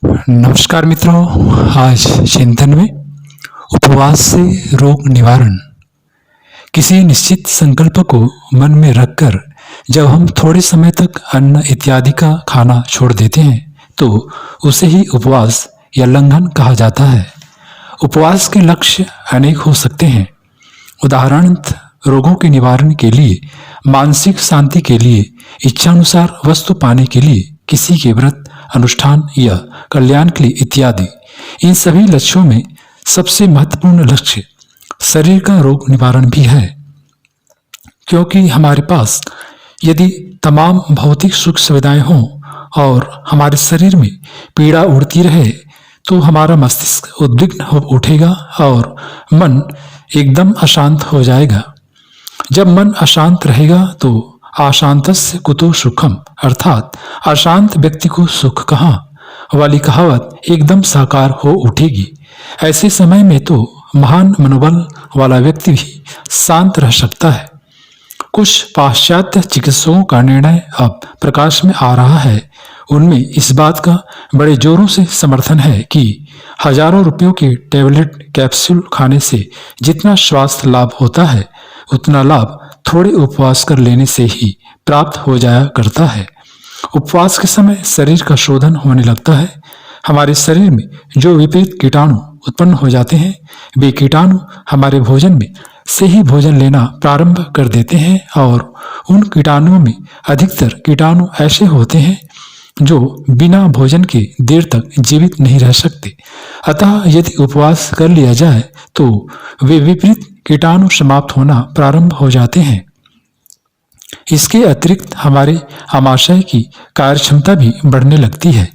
नमस्कार मित्रों। आज चिंतन में उपवास से रोग निवारण। किसी निश्चित संकल्प को मन में रखकर जब हम थोड़े समय तक अन्न इत्यादि का खाना छोड़ देते हैं तो उसे ही उपवास या लंघन कहा जाता है। उपवास के लक्ष्य अनेक हो सकते हैं। उदाहरणतः रोगों के निवारण के लिए, मानसिक शांति के लिए, इच्छानुसार वस्तु पाने के लिए, किसी के व्रत अनुष्ठान या कल्याण के लिए इत्यादि। इन सभी लक्ष्यों में सबसे महत्वपूर्ण लक्ष्य शरीर का रोग निवारण भी है, क्योंकि हमारे पास यदि तमाम भौतिक सुख सुविधाएं हों और हमारे शरीर में पीड़ा उड़ती रहे तो हमारा मस्तिष्क उद्विग्न हो उठेगा और मन एकदम अशांत हो जाएगा। जब मन अशांत रहेगा तो अशांतस्य कुतो सुखम, अर्थात अशांत व्यक्ति को सुख कहाँ वाली कहावत एकदम साकार हो उठेगी। ऐसे समय में तो महान मनोबल वाला व्यक्ति भी शांत रह सकता है। कुछ पाश्चात्य चिकित्सकों का निर्णय अब प्रकाश में आ रहा है। उनमें इस बात का बड़े जोरों से समर्थन है कि हजारों रुपयों के टैबलेट कैप्सूल खाने से जितना स्वास्थ्य लाभ होता है उतना लाभ थोड़े उपवास कर लेने से ही प्राप्त हो जाया करता है। उपवास के समय शरीर का शोधन होने लगता है। हमारे शरीर में जो विपरीत कीटाणु उत्पन्न हो जाते हैं वे कीटाणु हमारे भोजन में से ही भोजन लेना प्रारंभ कर देते हैं और उन कीटाणुओं में अधिकतर कीटाणु ऐसे होते हैं जो बिना भोजन के देर तक जीवित नहीं रह सकते। अतः यदि उपवास कर लिया जाए तो वे विपरीत कीटाणु समाप्त होना प्रारंभ हो जाते हैं। इसके अतिरिक्त हमारे आमाशय की कार्यक्षमता भी बढ़ने लगती है।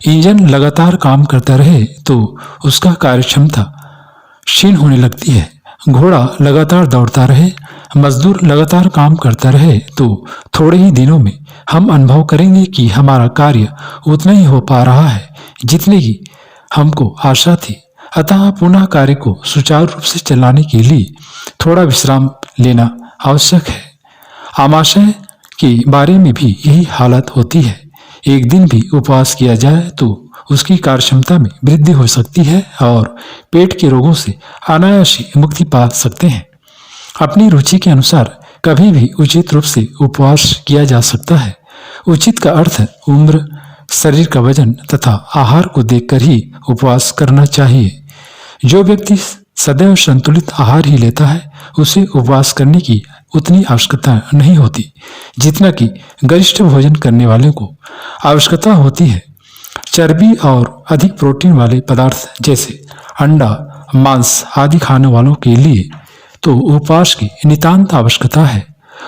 इंजन लगातार काम करता रहे तो उसका कार्यक्षमता क्षीण होने लगती है। घोड़ा लगातार दौड़ता रहे, मजदूर लगातार काम करता रहे तो थोड़े ही दिनों में हम अनुभव करेंगे कि हमारा कार्य उतना ही हो पा रहा है जितने की हमको आशा थी। अतः पुनः कार्य को सुचारू रूप से चलाने के लिए थोड़ा विश्राम लेना आवश्यक है। आमाशय के बारे में भी यही हालत होती है। एक दिन भी उपवास किया जाए तो उसकी कार्यक्षमता में वृद्धि हो सकती है और पेट के रोगों से अनायास ही मुक्ति पा सकते हैं। अपनी रुचि के अनुसार कभी भी उचित रूप से उपवास किया जा सकता है। उचित का अर्थ उम्र, शरीर का वजन तथा आहार को देखकर ही उपवास करना चाहिए। जो व्यक्ति सदैव संतुलित आहार ही लेता है उसे उपवास करने की उतनी आवश्यकता नहीं होती जितना कि गरिष्ठ भोजन करने वाले को आवश्यकता होती है। चर्बी और अधिक प्रोटीन वाले पदार्थ जैसे अंडा, मांस आदि खाने वालों के लिए तो उपवास की नितांत आवश्यकता है।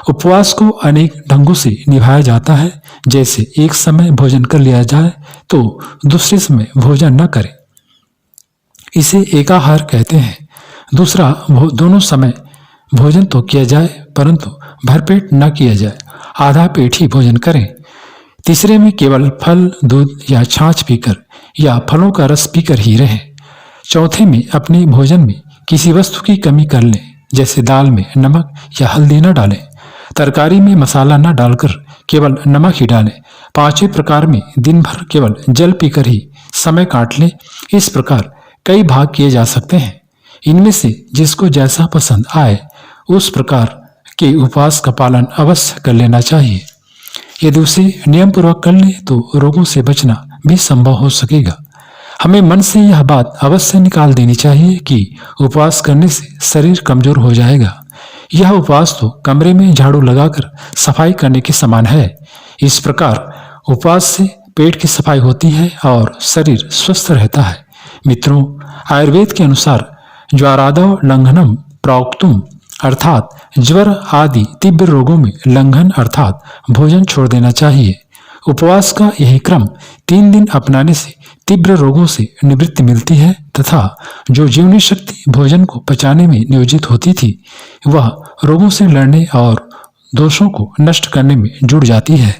उपवास को अनेक ढंगों से निभाया जाता है, जैसे एक समय भोजन कर लिया जाए तो दूसरे समय भोजन न करें, इसे एकाहार कहते हैं। दूसरा, दोनों समय भोजन तो किया जाए परंतु भरपेट न किया जाए, आधा पेट ही भोजन करें। तीसरे में केवल फल, दूध या छाछ पीकर या फलों का रस पीकर ही रहें। चौथे में अपने भोजन में किसी वस्तु की कमी कर लें, जैसे दाल में नमक या हल्दी न डालें, तरकारी में मसाला न डालकर केवल नमक ही डालें। पांचवें प्रकार में दिन भर केवल जल पीकर ही समय काट लें। इस प्रकार कई भाग किए जा सकते हैं। इनमें से जिसको जैसा पसंद आए उस प्रकार के उपवास का पालन अवश्य कर लेना चाहिए। यदि उसे नियम पूर्वक कर ले तो रोगों से बचना भी संभव हो सकेगा। हमें मन से यह बात अवश्य निकाल देनी चाहिए कि उपवास करने से शरीर कमजोर हो जाएगा। यह उपवास तो कमरे में झाड़ू लगाकर सफाई करने के समान है। इस प्रकार उपवास से पेट की सफाई होती है और शरीर स्वस्थ रहता है। मित्रों, आयुर्वेद के अनुसार ज्वरादौ लंघनम प्रोक्तुम, अर्थात ज्वर आदि तीव्र रोगों में लंघन अर्थात भोजन छोड़ देना चाहिए। उपवास का यही क्रम 3 दिन अपनाने से तीव्र रोगों से निवृत्ति मिलती है तथा जो जीवनी शक्ति भोजन को पचाने में नियोजित होती थी वह रोगों से लड़ने और दोषों को नष्ट करने में जुड़ जाती है।